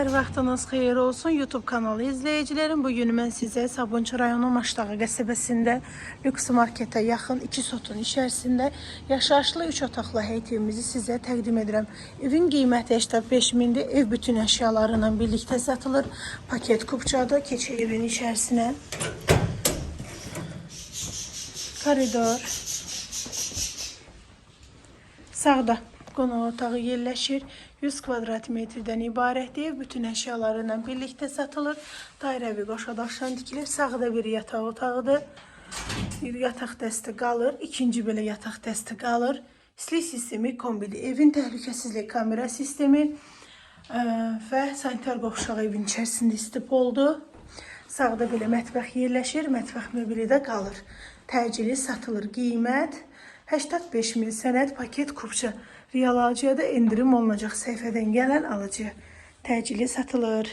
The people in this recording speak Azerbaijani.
Hər vaxtınız xeyir olsun YouTube kanalı izləyicilərim. Bugün mən sizə Sabunçu rayonu Maşdağı qəsəbəsində lüks marketə yaxın 2 sotun içərisində yaşayışlı 3 otaqlı həyət evimizi sizə təqdim edirəm. Evin qiyməti 85 mindir. Ev bütün əşyalarıyla birlikdə satılır. Paket kupçada. Keçək evin içərisinə. Koridor. Sağda qonaq otağı yerləşir. 100 kvadrat metrdən ibarətdir. Bütün əşyalarıyla birlikdə satılır. Dairəvi qoşadaşdan dikilir. Sağda bir yataq otağıdır. Bir yataq dəsti qalır. İkinci belə yataq dəsti qalır. İstilik sistemi kombili. Evin təhlükəsizlik kamera sistemi və sanitar qovşağı evin içərisində istif oldu. Sağda belə mətbəx yerləşir. Mətbəx möbili də qalır. Təcili satılır. Qiymət 85 min, sənəd paket kupça. Real alıcıya da endirim olunacaq səhifədən gələn alıcıya. Təcili satılır.